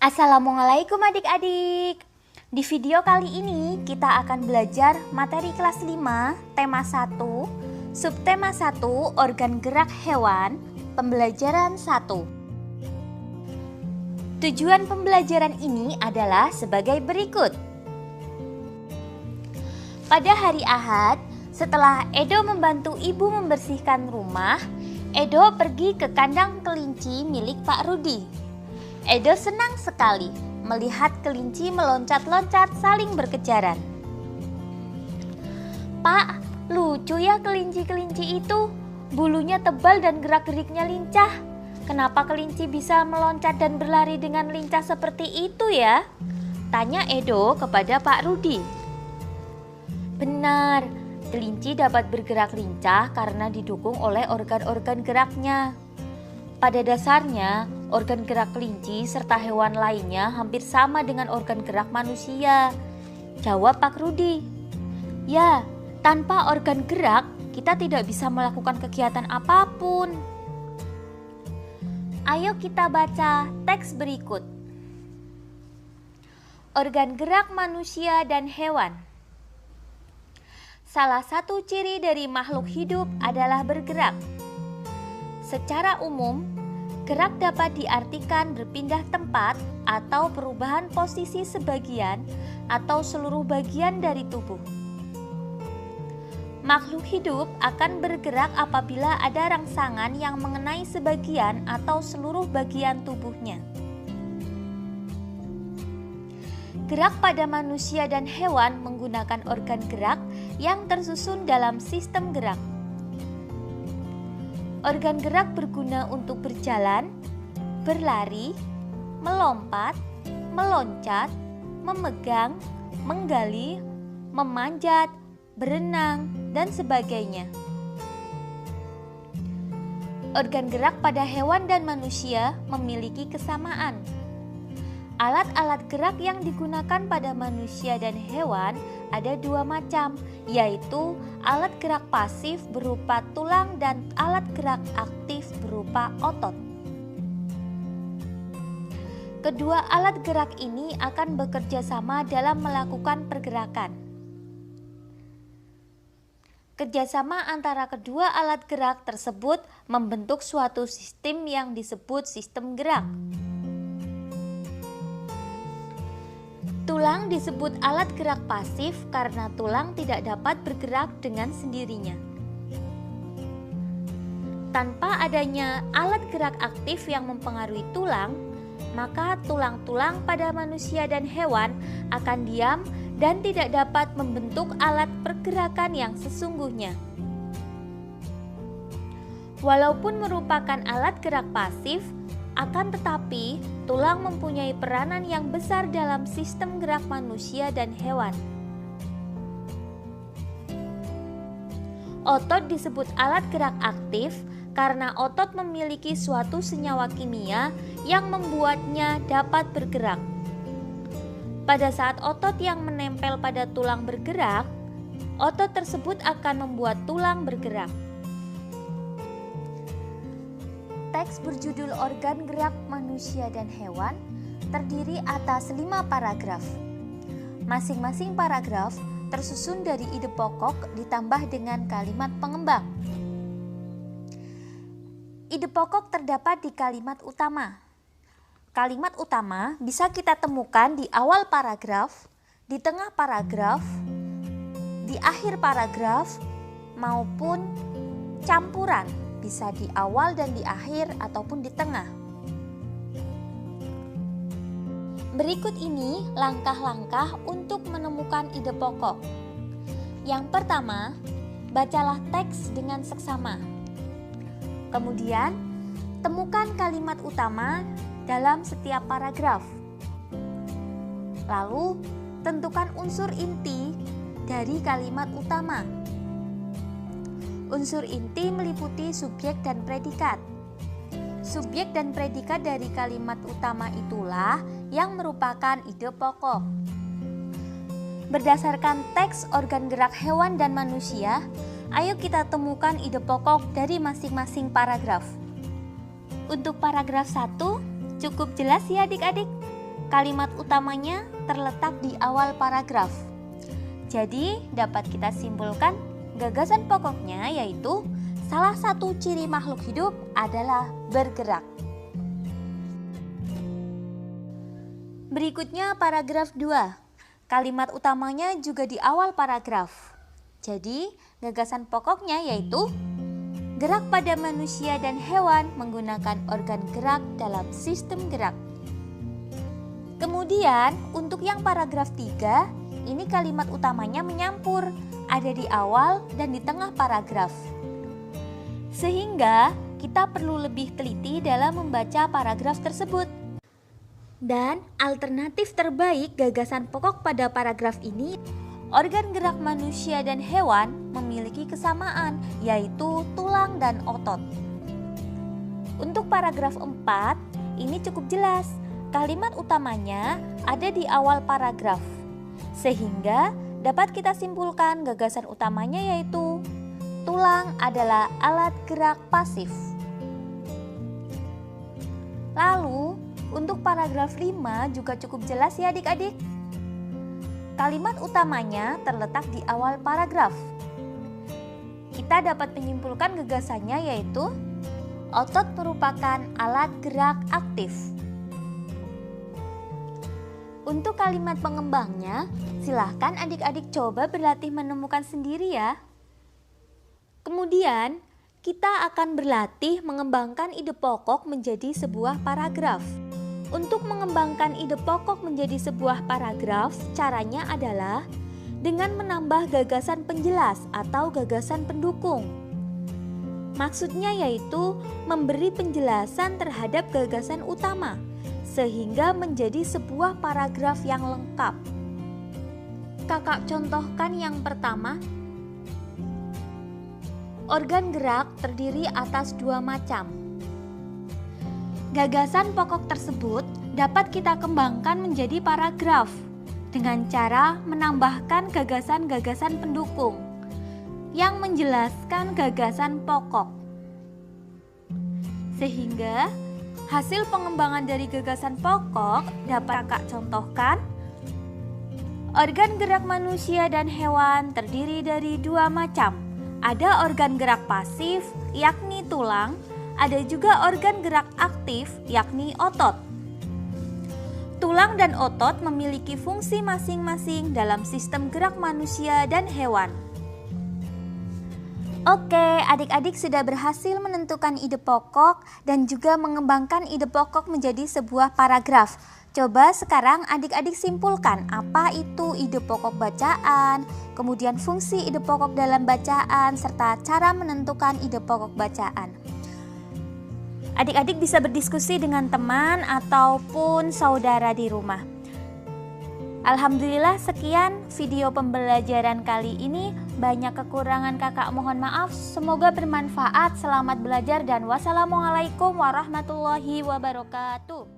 Assalamualaikum adik-adik. Di video kali ini kita akan belajar materi kelas 5, tema 1, subtema 1, organ gerak hewan, pembelajaran 1. Tujuan pembelajaran ini adalah sebagai berikut. Pada hari Ahad, setelah Edo membantu ibu membersihkan rumah, Edo pergi ke kandang kelinci milik Pak Rudi. Edo senang sekali melihat kelinci meloncat-loncat saling berkejaran. "Pak, lucu ya kelinci-kelinci itu. Bulunya tebal dan gerak-geriknya lincah. Kenapa kelinci bisa meloncat dan berlari dengan lincah seperti itu ya?" tanya Edo kepada Pak Rudi. "Benar, kelinci dapat bergerak lincah karena didukung oleh organ-organ geraknya. Pada dasarnya, organ gerak kelinci serta hewan lainnya hampir sama dengan organ gerak manusia," jawab Pak Rudi. "Ya, tanpa organ gerak, kita tidak bisa melakukan kegiatan apapun." Ayo kita baca teks berikut. Organ gerak manusia dan hewan. Salah satu ciri dari makhluk hidup adalah bergerak. Secara umum, gerak dapat diartikan berpindah tempat atau perubahan posisi sebagian atau seluruh bagian dari tubuh. Makhluk hidup akan bergerak apabila ada rangsangan yang mengenai sebagian atau seluruh bagian tubuhnya. Gerak pada manusia dan hewan menggunakan organ gerak yang tersusun dalam sistem gerak. Organ gerak berguna untuk berjalan, berlari, melompat, meloncat, memegang, menggali, memanjat, berenang, dan sebagainya. Organ gerak pada hewan dan manusia memiliki kesamaan. Alat-alat gerak yang digunakan pada manusia dan hewan ada dua macam, yaitu alat gerak pasif berupa tulang dan alat gerak aktif berupa otot. Kedua alat gerak ini akan bekerja sama dalam melakukan pergerakan. Kerjasama antara kedua alat gerak tersebut membentuk suatu sistem yang disebut sistem gerak. Tulang disebut alat gerak pasif karena tulang tidak dapat bergerak dengan sendirinya. Tanpa adanya alat gerak aktif yang mempengaruhi tulang, maka tulang-tulang pada manusia dan hewan akan diam dan tidak dapat membentuk alat pergerakan yang sesungguhnya. Walaupun merupakan alat gerak pasif, akan tetapi tulang mempunyai peranan yang besar dalam sistem gerak manusia dan hewan. Otot disebut alat gerak aktif karena otot memiliki suatu senyawa kimia yang membuatnya dapat bergerak. Pada saat otot yang menempel pada tulang bergerak, otot tersebut akan membuat tulang bergerak. Teks berjudul Organ Gerak Manusia dan Hewan terdiri atas 5 paragraf. Masing-masing paragraf tersusun dari ide pokok ditambah dengan kalimat pengembang. Ide pokok terdapat di kalimat utama. Kalimat utama bisa kita temukan di awal paragraf, di tengah paragraf, di akhir paragraf, maupun campuran, bisa di awal dan di akhir ataupun di tengah. Berikut ini langkah-langkah untuk menemukan ide pokok. Yang pertama, bacalah teks dengan seksama. Kemudian, temukan kalimat utama dalam setiap paragraf. Lalu, tentukan unsur inti dari kalimat utama. Unsur inti meliputi subjek dan predikat. Subjek dan predikat dari kalimat utama itulah yang merupakan ide pokok. Berdasarkan teks organ gerak hewan dan manusia, ayo kita temukan ide pokok dari masing-masing paragraf. Untuk paragraf 1, cukup jelas ya adik-adik? Kalimat utamanya terletak di awal paragraf. Jadi dapat kita simpulkan gagasan pokoknya yaitu salah satu ciri makhluk hidup adalah bergerak. Berikutnya paragraf 2. Kalimat utamanya juga di awal paragraf. Jadi gagasan pokoknya yaitu gerak pada manusia dan hewan menggunakan organ gerak dalam sistem gerak. Kemudian untuk yang paragraf 3, ini kalimat utamanya menyampur, ada di awal dan di tengah paragraf. Sehingga kita perlu lebih teliti dalam membaca paragraf tersebut. Dan alternatif terbaik gagasan pokok pada paragraf ini, organ gerak manusia dan hewan memiliki kesamaan, yaitu tulang dan otot. Untuk paragraf 4, ini cukup jelas. Kalimat utamanya ada di awal paragraf. Sehingga dapat kita simpulkan gagasan utamanya yaitu tulang adalah alat gerak pasif. Lalu, untuk paragraf 5 juga cukup jelas ya adik-adik. Kalimat utamanya terletak di awal paragraf. Kita dapat menyimpulkan gagasannya yaitu otot merupakan alat gerak aktif. Untuk kalimat pengembangnya, silahkan adik-adik coba berlatih menemukan sendiri ya. Kemudian, kita akan berlatih mengembangkan ide pokok menjadi sebuah paragraf. Untuk mengembangkan ide pokok menjadi sebuah paragraf, caranya adalah dengan menambah gagasan penjelas atau gagasan pendukung. Maksudnya yaitu memberi penjelasan terhadap gagasan utama, sehingga menjadi sebuah paragraf yang lengkap. Kakak contohkan yang pertama. Organ gerak terdiri atas 2 macam. Gagasan pokok tersebut dapat kita kembangkan menjadi paragraf dengan cara menambahkan gagasan-gagasan pendukung yang menjelaskan gagasan pokok. Sehingga hasil pengembangan dari gagasan pokok dapat kakak contohkan. Organ gerak manusia dan hewan terdiri dari 2 macam. Ada organ gerak pasif, yakni tulang. Ada juga organ gerak aktif, yakni otot. Tulang dan otot memiliki fungsi masing-masing dalam sistem gerak manusia dan hewan. Oke, adik-adik sudah berhasil menentukan ide pokok dan juga mengembangkan ide pokok menjadi sebuah paragraf. Coba sekarang adik-adik simpulkan apa itu ide pokok bacaan, kemudian fungsi ide pokok dalam bacaan, serta cara menentukan ide pokok bacaan. Adik-adik bisa berdiskusi dengan teman ataupun saudara di rumah. Alhamdulillah sekian video pembelajaran kali ini. Banyak kekurangan kakak mohon maaf. Semoga bermanfaat. Selamat belajar dan wassalamualaikum warahmatullahi wabarakatuh.